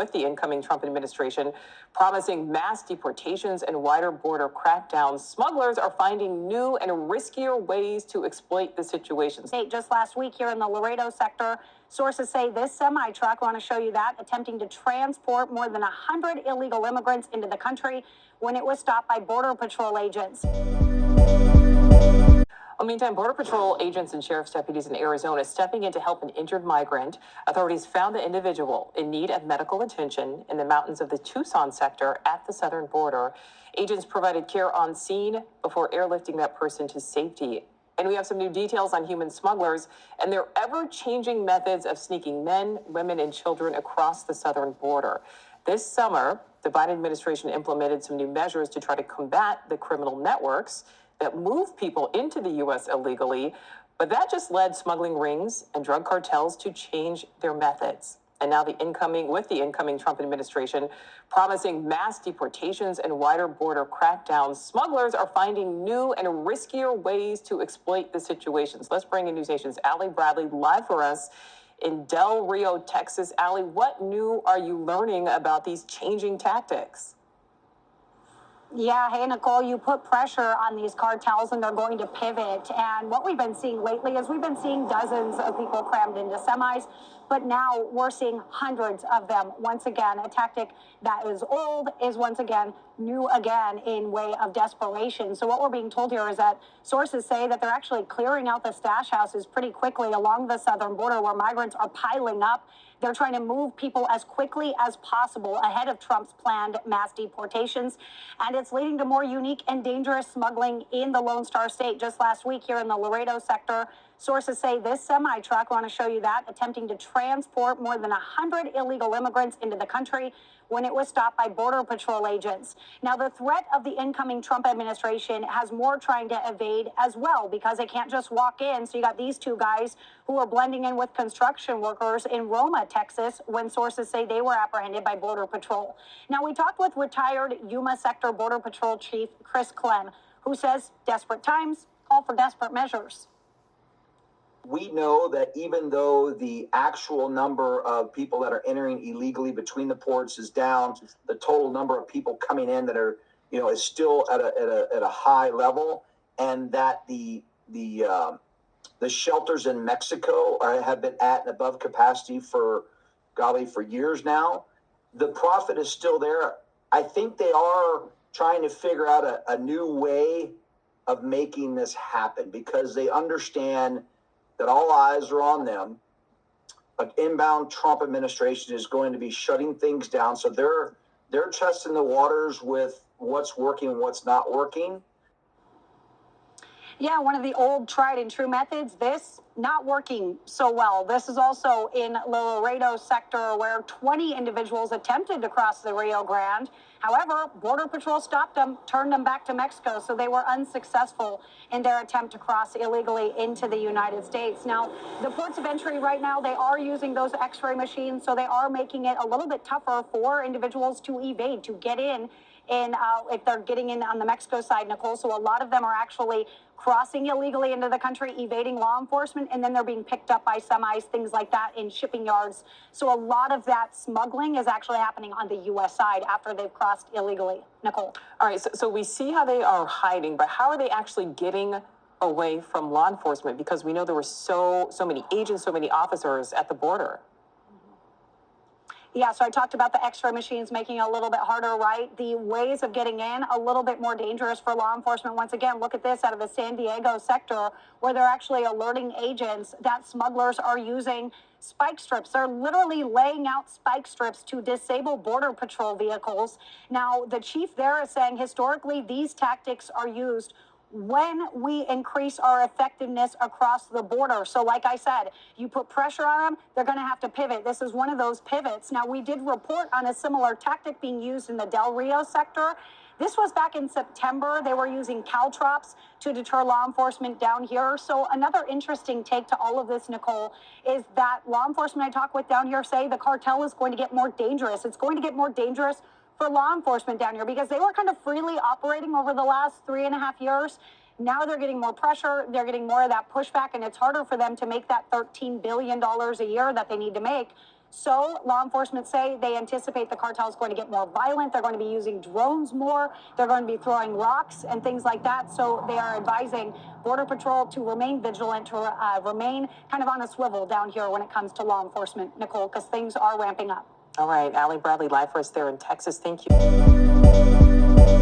with the incoming Trump administration, promising mass deportations and wider border crackdowns. Smugglers are finding new and riskier ways to exploit the situation. Just last week here in the Laredo sector, sources say this semi-truck, I want to show you that, attempting to transport more than 100 illegal immigrants into the country when it was stopped by Border Patrol agents. Meantime, Border Patrol agents and sheriff's deputies in Arizona stepping in to help an injured migrant. Authorities found the individual in need of medical attention in the mountains of the Tucson sector at the southern border. Agents provided care on scene before airlifting that person to safety. And we have some new details on human smugglers and their ever-changing methods of sneaking men, women, and children across the southern border. This summer, the Biden administration implemented some new measures to try to combat the criminal networks that move people into the U.S. illegally, but that just led smuggling rings and drug cartels to change their methods. And now the incoming Trump administration promising mass deportations and wider border crackdowns, smugglers are finding new and riskier ways to exploit the situations. Let's bring in News Nation's Allie Bradley live for us in Del Rio, Texas. Allie, what new are you learning about these changing tactics? Yeah, hey, Nicole, you put pressure on these cartels and they're going to pivot. And what we've been seeing lately is we've been seeing dozens of people crammed into semis, but now we're seeing hundreds of them. Once again, a tactic that is old is once again new again in way of desperation. So what we're being told here is that sources say that they're actually clearing out the stash houses pretty quickly along the southern border where migrants are piling up. They're trying to move people as quickly as possible ahead of Trump's planned mass deportations. And it's leading to more unique and dangerous smuggling in the Lone Star State. Just last week here in the Laredo sector, sources say this semi-truck, I want to show you that, attempting to transport more than 100 illegal immigrants into the country when it was stopped by Border Patrol agents. Now, the threat of the incoming Trump administration has more trying to evade as well because they can't just walk in. So you got these two guys who are blending in with construction workers in Roma, Texas, when sources say they were apprehended by Border Patrol. Now, we talked with retired Yuma Sector Border Patrol Chief Chris Clem, who says desperate times call for desperate measures. We know that even though the actual number of people that are entering illegally between the ports is down, the total number of people coming in that are, is still at a high level, and that the shelters in Mexico have been at and above capacity for years now. The profit is still there. I think they are trying to figure out a new way of making this happen because they understand that all eyes are on them. An inbound Trump administration is going to be shutting things down. So they're testing the waters with what's working and what's not working. Yeah, one of the old tried and true methods, this not working so well. This is also in the Laredo sector where 20 individuals attempted to cross the Rio Grande. However, Border Patrol stopped them, turned them back to Mexico, so they were unsuccessful in their attempt to cross illegally into the United States. Now, the ports of entry right now, they are using those x-ray machines, so they are making it a little bit tougher for individuals to evade, to get in. And if they're getting in on the Mexico side, Nicole, so a lot of them are actually crossing illegally into the country, evading law enforcement, and then they're being picked up by semis, things like that, in shipping yards. So a lot of that smuggling is actually happening on the U.S. side after they've crossed illegally. Nicole. All right, so we see how they are hiding, but how are they actually getting away from law enforcement? Because we know there were so many agents, so many officers at the border. Yeah, so I talked about the x-ray machines making it a little bit harder, right? The ways of getting in, a little bit more dangerous for law enforcement. Once again, look at this out of the San Diego sector where they're actually alerting agents that smugglers are using spike strips. They're literally laying out spike strips to disable Border Patrol vehicles. Now, the chief there is saying historically these tactics are used when we increase our effectiveness across the border. So like I said, you put pressure on them, they're going to have to pivot. This is one of those pivots. Now, we did report on a similar tactic being used in the Del Rio sector. This was back in September. They were using caltrops to deter law enforcement down here. So another interesting take to all of this, Nicole, is that law enforcement I talk with down here say the cartel is going to get more dangerous. It's going to get more dangerous for law enforcement down here because they were kind of freely operating over the last 3.5 years. Now they're getting more pressure. They're getting more of that pushback, and it's harder for them to make that $13 billion a year that they need to make. So law enforcement say they anticipate the cartel is going to get more violent. They're going to be using drones more. They're going to be throwing rocks and things like that. So they are advising Border Patrol to remain vigilant, to remain kind of on a swivel down here when it comes to law enforcement, Nicole, because things are ramping up. All right, Allie Bradley, live for us there in Texas. Thank you.